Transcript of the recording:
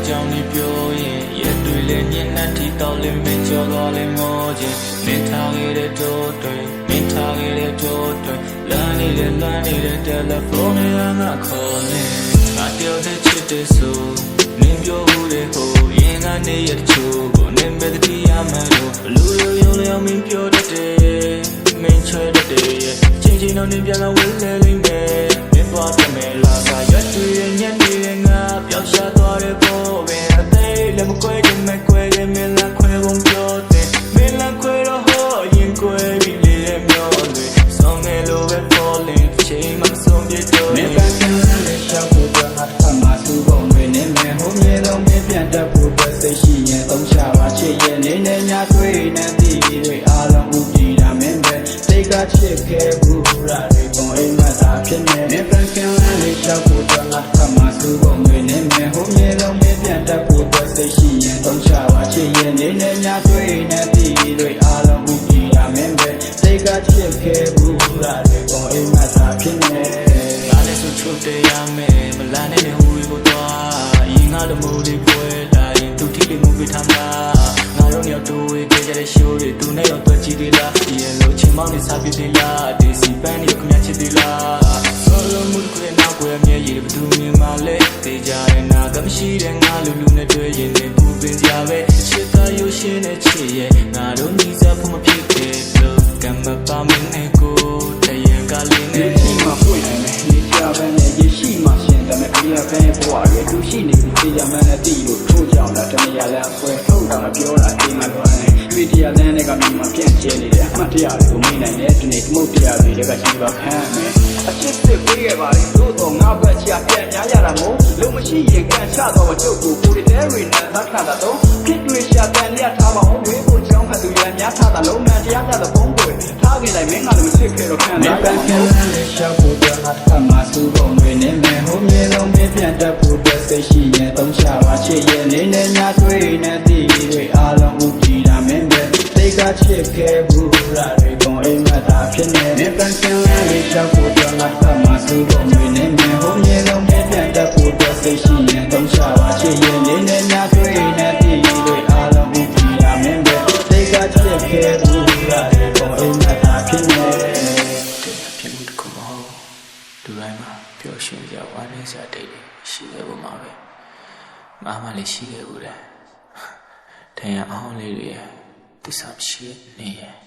ကြောင့်နေပြောရင်ရက်တွေလည်းညနေထိတော့လည်းမကြော်တော့လည်းမောခြင်းမင်းထားခဲ့တဲ့တော့တွေမင်းထားခဲ့တဲ့တော့တွေလမ်းနေတဲ့တယ်လီဖုန်းနဲ့ငါခေါ်နေငါတယောက်တည်းချစ်တဲ့ဆိုမင်းပြောဘူးတဲ့ဟိုရင်ကနေရတဲ့ချိုးကိုနေမဲ့တည်းရမယ်လို့လူရုံမင်းပြောတတ်တယ်မင်းချွဲတတ်တယ်ချင်းတော့နေပြန်လာဝဲလဲလိမ့်မယ်မင်းသွားပြမယ်လားကရက်တွေညနေငါပျောက်ရှာသွားတဲ့ပေါ်ပဲအသေးလည်းမကွဲတယ်မကွဲတယ်မင်းလာခွဲပုံပြောတယ်မင်းလာခွဲတော့ဟောရင်ကွဲပြီးလေမျောတွေစောင်းနေလို့ပဲ falling ချိန်မှဆုံးပြတော့နေပါကလည်းရှောက်ဖို့တော့အထမသူ့ပုံတွေနဲ့မယ်ဟိုမြေလုံးနဲ့ပြန်တတ်ဖို့ပဲစိတ်ရှိရင်သုံးချပါချစ်ရဲ့နေနေညာတွေ့နေသည်တွေအားလုံးဥတည်တာမင်းပဲစိတ်ကချစ်ခဲ့ဘူးရာတွေပုံအိမ်မသာဖြစ်နေနေပါကလည်းရှောက်ဖို့တော့အထမသူ့ပုံတွေနဲ့မယ်ဟိုမြေလုံးနဲ့ပြန်တတ်ဖို့ပဲစိတ်ရှိရင်သုံးချပါချစ်ရဲ့နေနေညာတွေ့နေသည်တွေအားလုံးဥတည်တာမင်းပဲစိတ်ကချစ်ခဲ့ဘူးရာတွေပုံအိမ်မသာဖြစ်နေငါလည်းဆိုချုပ်တယ်ရမယ်မလာနဲ့ဟိုကိုတော့ရင်ငါတို့မိုးလေးပွဲလာရင်သူထိလေးမူပေးထားမှာငါတို့ရောက်တွေ့ခဲ့ကြတဲ့ show တွေသူနဲ့ရောက်တွေ့ကြည့်သေးလားဒီရဲ့လို့ချင်းမောင်းနေစားပြသေးလားဒီစီပန်းနေခမချစ်သေးလားဆိုလိုမှုတွေနောက်ွယ်မြဲရည်ဘသူမြင်မှလဲတေးကြတဲ့နာကမရှိတဲ့ငါလူနဲ့တွေ့ရင်လည်းပူပင်စရာပဲချစ်သားရုပ်ရှင်နဲ့ချစ်ရဲ့ငါတို့ညီစားဖို့မဖြစ်ခဲ့လို့ကံမပါမင်းကိုတရံကလေးနဲ့ဒီမှာပွင့်နေမယ်ဒီကြပဲနဲ့ရရှိမှရှင်တယ်မပြပဲဘဝရဲ့သူရှိနေပြီတရားမှန်နဲ့တီးလို့ထိုးကြောင်တာတမရလဲဆွဲထုတ်တာမပြောတာအိမ်မှာတော့တွေ့တရားတဲ့နဲ့ကမြင်မှပြန့်ကျဲနေတယ်အမှတ်တရတွေကိုမိနိုင်တဲ့ဒီနေ့သမုတ်တရားတွေကရှိပါခံမယ်အချစ်စစ်ပေးခဲ့ပါလေသို့တော့ငါဘက်ချပြန်များရတာမို့လုံးမရှိရင်ကန်ချတော့ကျုပ်ကိုကိုရီတဲရီနဲ့သတ်ခါတာတော့ဖြစ်တွေ့ရှာပြန်ရထားပါအောင်ဝေးဖို့ကြောင်းဖတ်သူရများထားတာလုံးမှန်တရားကြတဲ့ဘုံတွေထားခဲ့လိုက်မင်းကလည်းမစစ်ခဲ့တော့ခံတာပန်းကလေးရှောက်ဖို့တော့အထမသူ့ဘုံတွေနဲ့မယ်ဟိုမြေလုံးမင်းပြန်တတ်ဖို့ပဲစိတ်ရှိရင်သုံးချပါချစ်ရဲ့နေနေညာတွေ့နေသည်တွေအားလုံးဥတည်တာမင်းပဲစိတ်ကချစ်ခဲ့ဘူးရာတွေပုံအိမ်မသာဖြစ်နေနေပန်းကလေးရှောက်ဖို့တော့အထမသူ့ဘုံတွေနဲ့မယ်ဟိုမြေလုံးမင်းပြန်တတ်ဖို့ပဲစိတ်ရှိရင်သုံးချပါချစ်ရဲ့နေနေညာတွေ့နေသည်တွေအားလုံးဥတည်တာမင်းပဲစိတ်ကချစ်ခဲ့ဘူးရာတွေပုံအိမ်မသာဖြစ်နေဖြစ်မှုတစ်ခုမဟုတ်လူတိုင်းမှာပျော်ရွှင်ကြဝမ်းနည်းစရာတိတ်ရှိခဲ့ဖို့မှာပဲငါမှလည်းရှိခဲ့ဘူးတဲ့ထင်ရအောင်လေးတွေသစ္စာမရှိနေရဲ့